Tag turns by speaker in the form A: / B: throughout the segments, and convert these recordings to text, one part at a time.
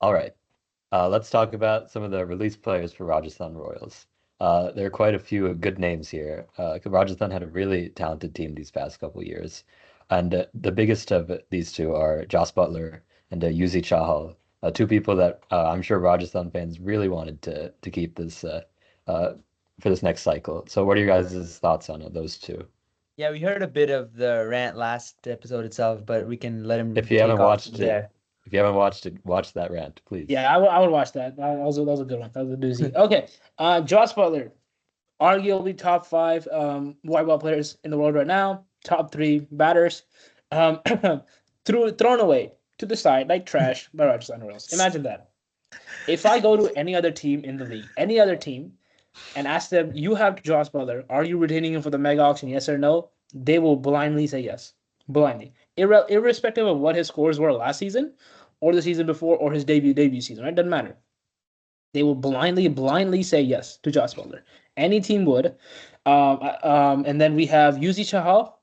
A: All right. Let's talk about some of the released players for Rajasthan Royals. There are quite a few good names here. Rajasthan had a really talented team these past couple years, and the biggest of these two are Jos Butler and Yuzi Chahal, two people that I'm sure Rajasthan fans really wanted to keep this uh, for this next cycle. So, what are your guys' thoughts on those two?
B: Yeah, we heard a bit of the rant last episode itself, but we can let him
A: If you
B: take
A: haven't
B: off from
A: watched it,
B: there.
A: if you haven't watched it, watch that rant, please.
C: Yeah, I would watch that. That was a good one. That was a doozy. Okay, Josh Butler, arguably top five white ball players in the world right now. Top three batters, um, thrown away to the side like trash by Rajasthan Royals. Imagine that. If I go to any other team in the league, any other team, and ask them, you have Josh Butler, are you retaining him for the mega auction? Yes or no? They will blindly say yes, blindly, irrespective of what his scores were last season, or the season before, or his debut season. Right? Doesn't matter. They will blindly say yes to Josh Butler. Any team would. And then we have Yuzi Chahal.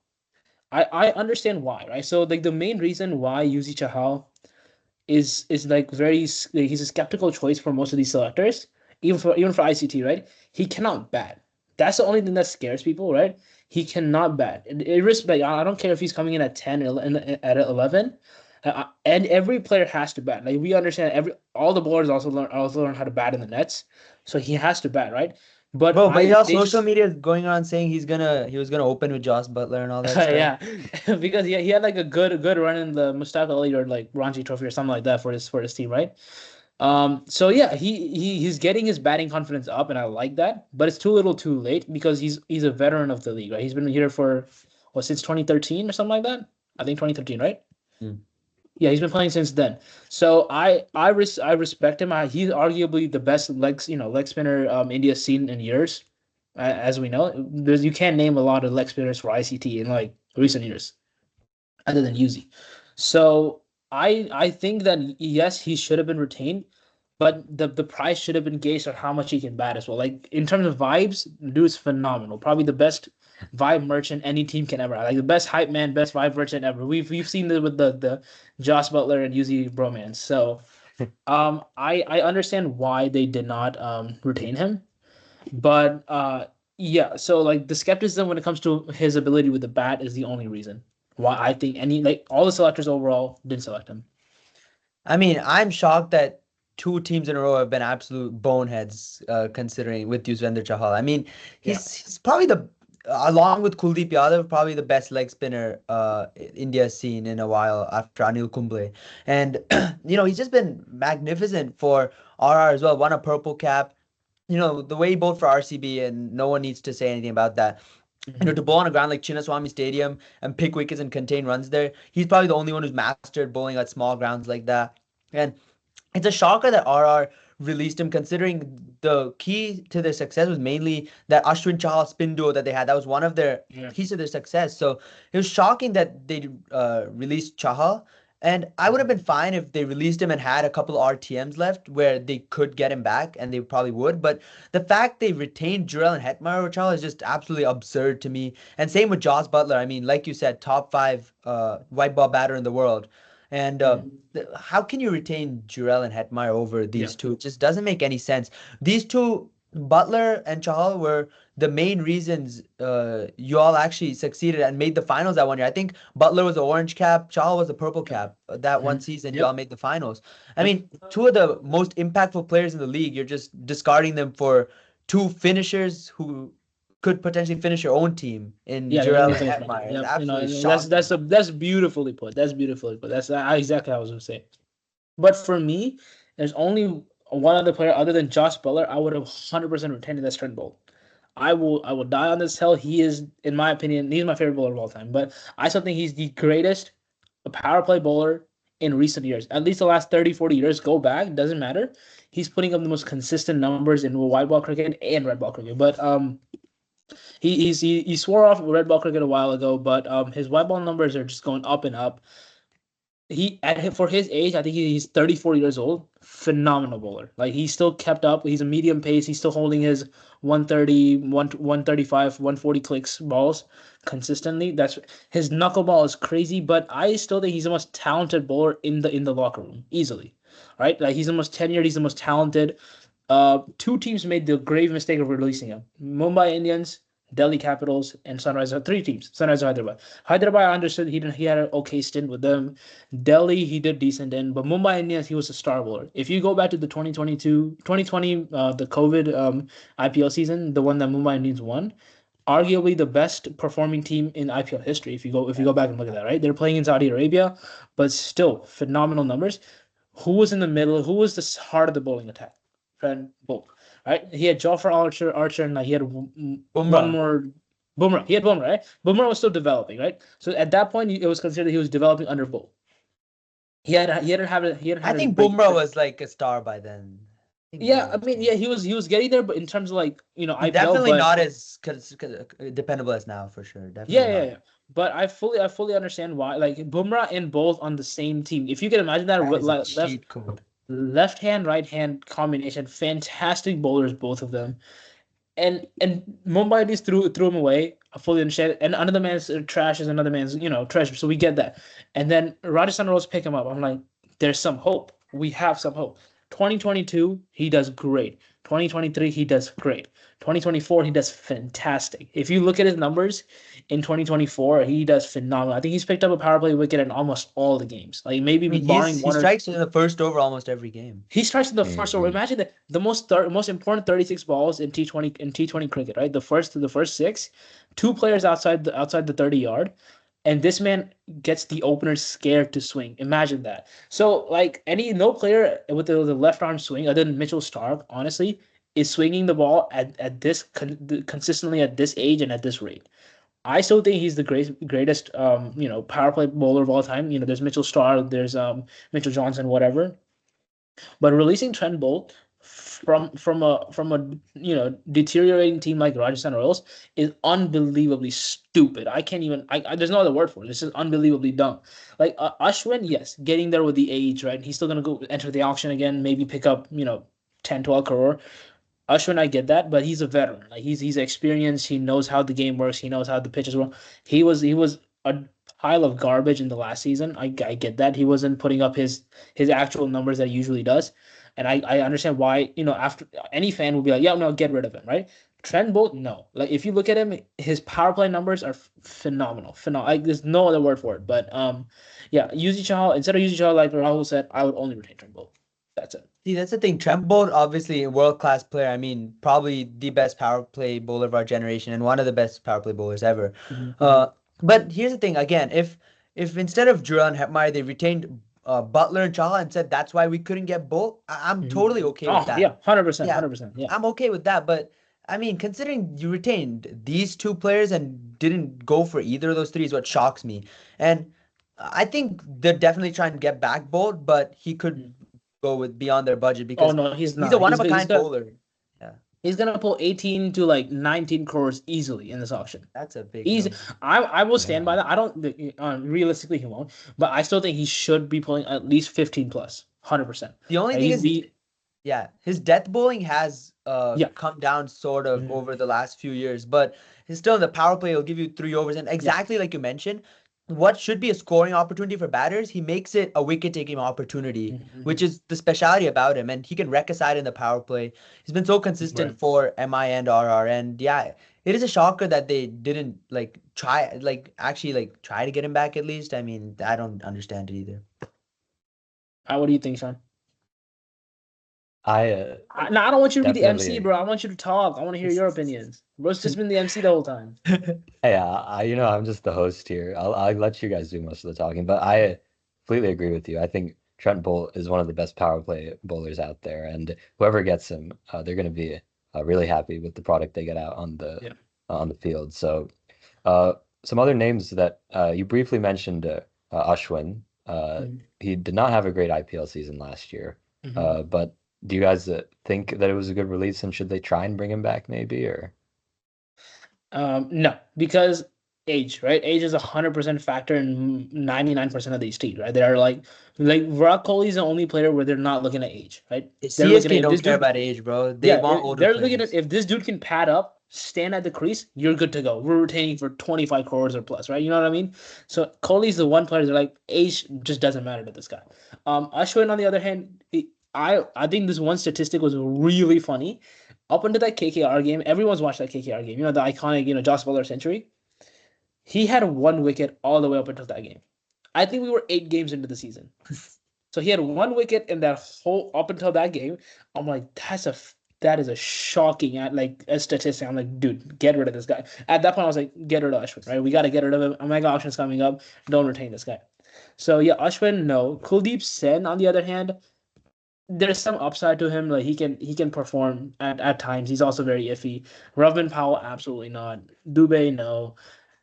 C: I understand why, right? So like the main reason why Yuzi Chahal is like he's a skeptical choice for most of these selectors, even for ICT, right? He cannot bat. That's the only thing that scares people, right? He cannot bat. Like, I don't care if he's coming in at 10 and at 11. And every player has to bat. Like we understand all the bowlers also learn how to bat in the nets. So he has to bat, right? But
B: Bro, but
C: I
B: y'all
C: they
B: social
C: just
B: media is going on saying he was gonna open with Josh Butler and all that stuff.
C: yeah, because he had like a good run in the Mustaq Ali or like Ranji Trophy or something like that for his team, right? So yeah, he's getting his batting confidence up, and I like that. But it's too little, too late because he's a veteran of the league, right? He's been here for since 2013 or something like that. I think 2013, right?
B: Mm.
C: Yeah, he's been playing since then. So I respect him. He's arguably the best leg spinner India's seen in years, as we know. You can't name a lot of leg spinners for ICT in like recent years, other than Yuzi. So I think that yes, he should have been retained, but the price should have been gauged on how much he can bat as well. Like in terms of vibes, dude's phenomenal. Probably the best vibe merchant any team can ever have. Like the best hype man, best vibe merchant ever. We've seen this with the Josh Butler and Yuzi bromance. So I understand why they did not retain him, but yeah. So like the skepticism when it comes to his ability with the bat is the only reason why I think any like all the selectors overall didn't select him.
B: I mean, I'm shocked that two teams in a row have been absolute boneheads, considering with Yuzvendra Chahal. I mean,
C: Yeah.
B: he's probably along with Kuldeep Yadav, probably the best leg spinner India's seen in a while after Anil Kumble. And, he's just been magnificent for RR as well. Won a purple cap. The way he bowled for RCB, and no one needs to say anything about that. To bowl on a ground like Chinnaswamy Stadium and pick wickets and contain runs there, he's probably the only one who's mastered bowling at small grounds like that. And it's a shocker that RR released him, considering the key to their success was mainly that Ashwin Chahal spin duo that they had. That was one of their
C: Yeah.
B: keys to their success. So it was shocking that they released Chahal. And I would have been fine if they released him and had a couple RTMs left where they could get him back, and they probably would. But the fact they retained Chahal and Hetmyer over Chahal is just absolutely absurd to me. And same with Josh Butler. I mean, like you said, top five white ball batter in the world. And how can you retain Jurel and Hetmyer over
C: Yeah.
B: these two? It just doesn't make any sense. These two, Butler and Chahal, were the main reasons you all actually succeeded and made the finals that one year. I think Butler was the orange cap, Chahal was the purple cap. That one season, you all
C: Yep.
B: made the finals. I
C: Yep.
B: mean, two of the most impactful players in the league, you're just discarding them for two finishers who could potentially finish your own team in
C: Yeah,
B: Jurel and
C: anything.
B: Hetmyer. It's
C: Yep.
B: absolutely
C: That's
B: shocking.
C: that's beautifully put. That's beautifully put. That's exactly how I was gonna say. But for me, there's only one other player other than Josh Butler I would have 100% retained in this Trent Bolt. I will die on this hill. He is, in my opinion, he's my favorite bowler of all time. But I still think he's the greatest power play bowler in recent years. At least the last 30, 40 years. Go back, doesn't matter. He's putting up the most consistent numbers in white ball cricket and red ball cricket. But he swore off red ball cricket a while ago, but his white ball numbers are just going up and up. For his age, I think he's 34 years old. Phenomenal bowler. Like he's still kept up. He's a medium pace. He's still holding his 130, 135, 140 clicks balls consistently. That's his knuckleball is crazy, but I still think he's the most talented bowler in the locker room easily. right? Like he's the most tenured, he's the most talented. Two teams made the grave mistake of releasing him: Mumbai Indians, Delhi Capitals, and Sunrisers. Three teams. Sunrisers Hyderabad. Hyderabad, I understood he had an okay stint with them. Delhi, he did decent in, but Mumbai Indians, he was a star bowler. If you go back to the 2020, the COVID IPL season, the one that Mumbai Indians won, arguably the best performing team in IPL history. If you go back and look at that, right? They're playing in Saudi Arabia, but still phenomenal numbers. Who was in the middle? Who was the heart of the bowling attack? Trent Bolt, right? He had Jofra Archer, and he had one
B: Bumrah.
C: more. Bumrah. He had Bumrah, right? Bumrah was still developing, right? So at that point, it was considered he was developing under Bolt. He hadn't had
B: I think Bumrah was like a star by then.
C: Yeah, I mean, yeah, he was getting there, but in terms of like IPL,
B: definitely
C: but,
B: not as dependable as now for sure. Definitely
C: yeah. But I fully understand why. Like Bumrah and Bolt on the same team. If you can imagine that,
B: That is a cheat code.
C: left hand, right hand combination, fantastic bowlers, both of them. And Mumbai Indians threw him away. I fully understand. And another man's trash is another man's treasure. So we get that. And then Rajasthan Royals pick him up. I'm like, there's some hope. We have some hope. 2022, he does great. 2023, he does great. 2024, he does fantastic. If you look at his numbers in 2024, he does phenomenal. I think he's picked up a power play wicket in almost all the games. Like maybe barring
B: he strikes in the first over almost every game.
C: He strikes in the first over. Imagine that the most important 36 balls in T20 cricket, right? The first six, two players outside the 30-yard, and this man gets the opener scared to swing. Imagine that. So like no player with the left arm swing other than Mitchell Stark, honestly, is swinging the ball at this consistently at this age and at this rate. I still think he's the greatest power play bowler of all time. There's Mitchell Stark, there's Mitchell Johnson, whatever. But releasing Trent Bolt from a deteriorating team like Rajasthan Royals is unbelievably stupid. I can't even. There's no other word for it. This is unbelievably dumb. Like Ashwin, yes, getting there with the age, right? He's still gonna go enter the auction again, maybe pick up 10, 12 crore. Ashwin, I get that, but he's a veteran. Like he's experienced. He knows how the game works. He knows how the pitches work. He was a pile of garbage in the last season. I get that. He wasn't putting up his actual numbers that he usually does. And I understand why, after any fan would be like, yeah, no, get rid of him, right? Trent Bolt, no. Like if you look at him, his power play numbers are phenomenal. Like there's no other word for it. But yeah, Yuzi Chahal, instead of Yuzi Chahal, like Rahul said, I would only retain Trent Bolt. That's it.
B: See, that's the thing. Trent Bolt, obviously a world-class player. I mean, probably the best power play bowler of our generation and one of the best power play bowlers ever.
C: Mm-hmm.
B: But here's the thing. Again, if instead of Shimron Hetmyer, they retained Buttler and Chahal and said that's why we couldn't get Bolt, I'm totally okay with that.
C: Yeah, 100%, 100%. Yeah,
B: I'm okay with that. But I mean, considering you retained these two players and didn't go for either of those three is what shocks me. And I think they're definitely trying to get back Bolt, but he could go with beyond their budget because
C: he's not.
B: He's a one-of-a-kind bowler. Yeah.
C: He's gonna pull 18 to like 19 crores easily in this auction.
B: That's a big
C: easy. I will stand by that. I don't realistically he won't, but I still think he should be pulling at least 15 plus, 100%.
B: The only thing is, his death bowling has come down sort of over the last few years, but he's still in the power play. He'll give you 3 overs, and exactly like you mentioned, what should be a scoring opportunity for batters, he makes it a wicket-taking opportunity, which is the speciality about him. And he can wreck a side in the power play. He's been so consistent for MI and RR. And yeah, it is a shocker that they didn't try to get him back at least. I mean, I don't understand it either.
C: What do you think, Sean?
A: I
C: don't want you to be the MC, bro. I want you to talk. I want to hear your opinions. Bro's just been the MC the whole time.
A: Hey, I'm just the host here. I'll let you guys do most of the talking, but I completely agree with you. I think Trent Bolt is one of the best power play bowlers out there, and whoever gets him, they're going to be really happy with the product they get out on the field. So, some other names that you briefly mentioned, Ashwin. He did not have a great IPL season last year, but do you guys think that it was a good release, and should they try and bring him back maybe, or?
C: No, because age, right? Age is 100% factor in 99% of these teams, right? They are like Virat Kohli is the only player where they're not looking at age, right?
B: CSK don't care about age, bro. They want older
C: They're
B: players.
C: looking at if this dude can pad up stand at the crease, you're good to go. We're retaining for 25 crores or plus, right? You know what I mean? So Kohli's the one player that's like age just doesn't matter to this guy. Ashwin, on the other hand, I think this one statistic was really funny. Up until that KKR game, everyone's watched that KKR game. You know, the iconic, Josh Butler century. He had one wicket all the way up until that game. I think we were 8 games into the season. So he had one wicket in that whole up until that game. I'm like, that is a shocking a statistic. I'm like, dude, get rid of this guy. At that point, I was like, get rid of Ashwin, right? We got to get rid of him. A mega auction's coming up. Don't retain this guy. So yeah, Ashwin, no. Kuldeep Sen, on the other hand, there's some upside to him. Like he can perform at times. He's also very iffy. Rovman Powell, absolutely not. Dubé, no.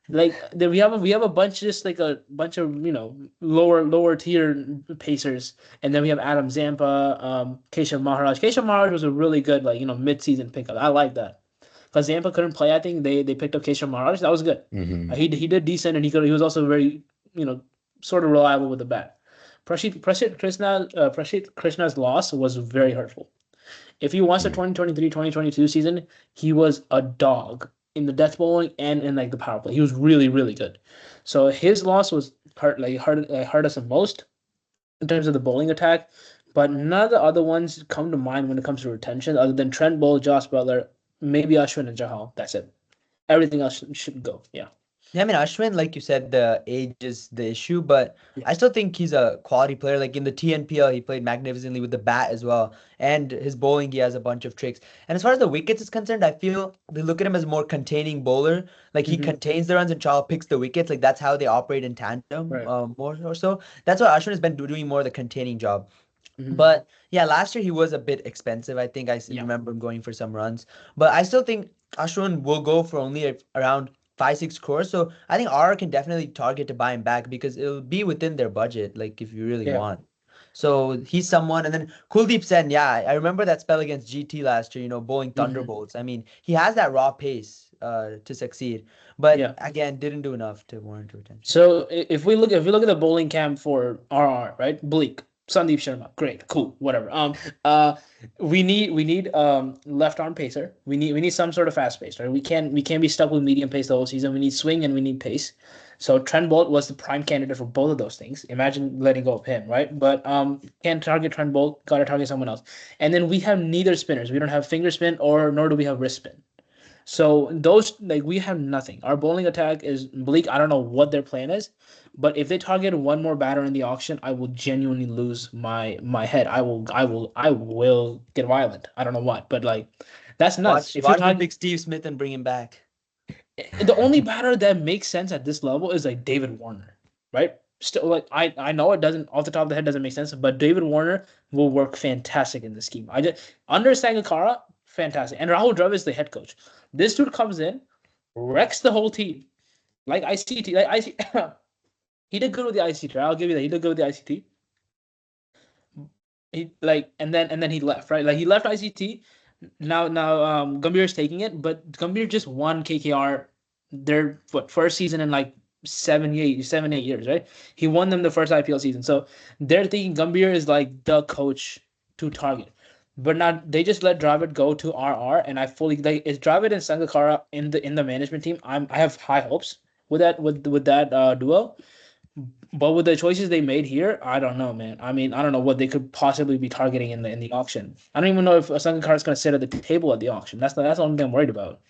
C: Like then we have a bunch, just like a bunch of lower tier pacers, and then we have Adam Zampa, Keshav Maharaj. Keshav Maharaj was a really good mid season pickup. I like that because Zampa couldn't play. I think they picked up Keshav Maharaj. That was good. He did decent, and he was also very sort of reliable with the bat. Prashit Krishna's loss was very hurtful. If you watch the 2023-2022 season, he was a dog in the death bowling and in the power play. He was really, really good. So his loss was hurt us the most in terms of the bowling attack. But none of the other ones come to mind when it comes to retention, other than Trent Bolt, Josh Butler, maybe Ashwin and Chahal. That's it. Everything else should go. Yeah.
B: Yeah, I mean, Ashwin, like you said, the age is the issue, but I still think he's a quality player. Like in the TNPL, he played magnificently with the bat as well. And his bowling, he has a bunch of tricks. And as far as the wickets is concerned, I feel they look at him as more containing bowler. Like he contains the runs and Chahal picks the wickets. Like that's how they operate in tandem, more or so. That's why Ashwin has been doing more of the containing job. But yeah, last year he was a bit expensive. I think I remember him going for some runs. But I still think Ashwin will go for only around 5-6 crores. So I think R can definitely target to buy him back because it'll be within their budget, like if you really want. So he's someone. And then Kuldeep Sen, yeah, I remember that spell against GT last year, bowling thunderbolts. I mean, he has that raw pace to succeed, but again, didn't do enough to warrant retention.
C: So if we look at the bowling camp for RR, right? Bleak, Sandeep Sharma, great, cool, whatever. We need left arm pacer. We need some sort of fast pace, right? We can't be stuck with medium pace the whole season. We need swing and we need pace. So Trent Bolt was the prime candidate for both of those things. Imagine letting go of him, right? But can't target Trent Bolt. Got to target someone else. And then we have neither spinners. We don't have finger spin nor do we have wrist spin. So those we have nothing. Our bowling attack is bleak. I don't know what their plan is. But if they target one more batter in the auction, I will genuinely lose my head. I will get violent. I don't know what, but that's nuts.
B: Watch the big Steve Smith and bring him back.
C: The only batter that makes sense at this level is David Warner, right? Still, I know it doesn't off the top of the head doesn't make sense, but David Warner will work fantastic in this scheme. I just under Sangakkara, fantastic, and Rahul Dravid is the head coach. This dude comes in, wrecks the whole team, like ICT, He did good with the ICT. I'll give you that. He did good with the ICT. And then he left, right? He left ICT. Now Gambhir is taking it, but Gambhir just won KKR their first season in 7, 8 years, right? He won them the first IPL season. So they're thinking Gambhir is the coach to target. But now they just let Dravid go to RR, and I fully is Dravid and Sangakkara in the management team. I have high hopes with that duo. But with the choices they made here, I don't know, man. I mean, I don't know what they could possibly be targeting in the auction. I don't even know if Sangakkara is going to sit at the table at the auction. That's the only thing I'm worried about.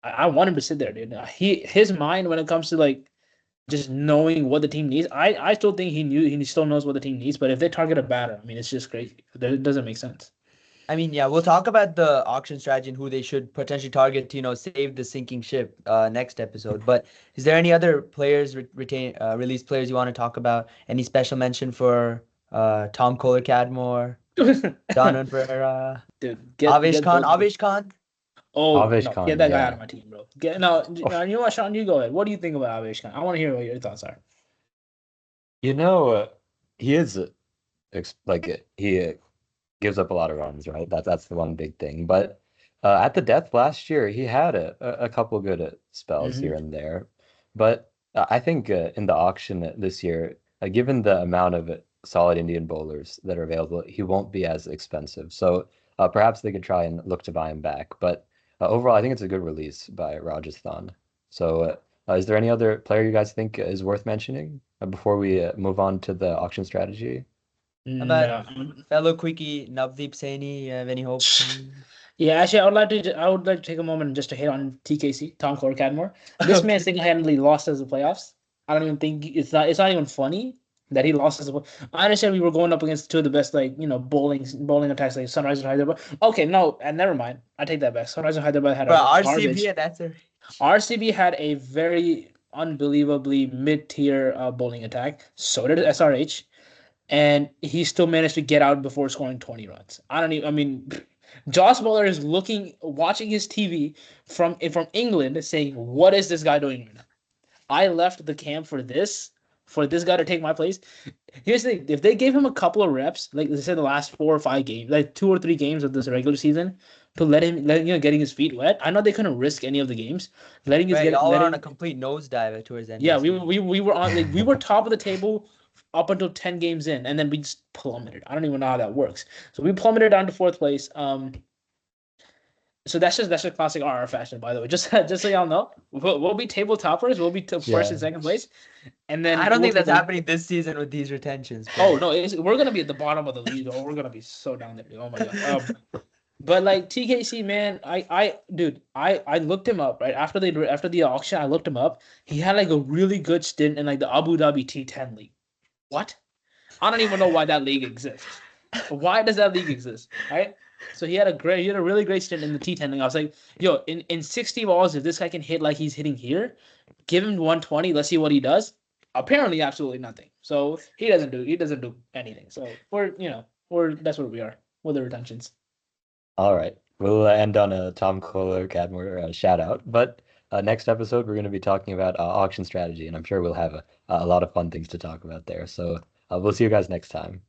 C: I want him to sit there, dude. His mind when it comes to just knowing what the team needs. I still think he still knows what the team needs. But if they target a batter, I mean, it's just crazy. It doesn't make sense.
B: I mean, yeah, we'll talk about the auction strategy and who they should potentially target to, save the sinking ship next episode. But is there any other players, release players you want to talk about? Any special mention for Tom Kohler-Cadmore, Donovan Pereira, Avesh Khan?
C: Oh,
A: Avesh
C: no,
A: Khan,
C: get that guy out of my team, bro. You know what, Sean? You go ahead. What do you think about Avesh Khan? I want to hear what your thoughts are.
A: He is he gives up a lot of runs, right? That's the one big thing. But at the death last year, he had a couple good spells here and there. But I think in the auction this year, given the amount of solid Indian bowlers that are available, he won't be as expensive. So perhaps they could try and look to buy him back. But Overall, I think it's a good release by Rajasthan. So, is there any other player you guys think is worth mentioning before we move on to the auction strategy?
B: How about
C: No.
B: fellow quickie Navdeep Saini? You have any hopes for him?
C: Yeah, actually, I would like to take a moment just to hit on TKC, Tom Core Cadmore. This man
B: Okay.
C: single-handedly lost us the playoffs. I don't even think it's not even funny that he lost us. I understand we were going up against two of the best, like, bowling attacks, like Sunrise and Hyderabad. Okay, no, and never mind. I take that back. Sunrise and Hyderabad had
B: Bro,
C: a
B: RCB,
C: garbage.
B: and that's a
C: RCB had a very unbelievably mid-tier bowling attack. So did SRH, and he still managed to get out before scoring 20 runs. I don't even. I mean, Josh Butler is watching his TV from England, saying, "What is this guy doing right now? I left the camp for this guy to take my place." Here's the thing: if they gave him a couple of reps, like they said, the last 4 or 5 games, like 2 or 3 games of this regular season, to getting his feet wet. I know they couldn't risk any of the games, letting us
B: right.
C: get
B: Y'all were on a
C: letting.
B: complete nosedive towards the end of
C: Yeah,
B: the
C: we were on, like, we were top of the table up until 10 games in, and then we just plummeted. I don't even know how that works. So we plummeted down to fourth place. So that's just classic RR fashion, by the way. Just so y'all know, we'll be table toppers. We'll be first
A: Yeah.
C: and second place, and
B: I
C: then
B: don't
C: we'll
B: think
C: take
B: that's
C: the.
B: happening this season with these retentions.
C: Oh
B: But
C: no, we're gonna be at the bottom of the league. Oh, we're gonna be so down there. Oh my god. But like TKC, man, I looked him up right after the auction. I looked him up. He had like a really good stint in like the Abu Dhabi T10 league. What? I don't even know why that league exists. Why does that league exist? Right? So he had a really great stint in the T10 league. I was like, yo, in 60 balls, if this guy can hit like he's hitting here, give him 120. Let's see what he does. Apparently, absolutely nothing. So he doesn't do anything. So that's where we are with the retentions.
A: All right. We'll end on a Tom Kohler Cadmore shout out. But next episode, we're going to be talking about auction strategy, and I'm sure we'll have a lot of fun things to talk about there. So we'll see you guys next time.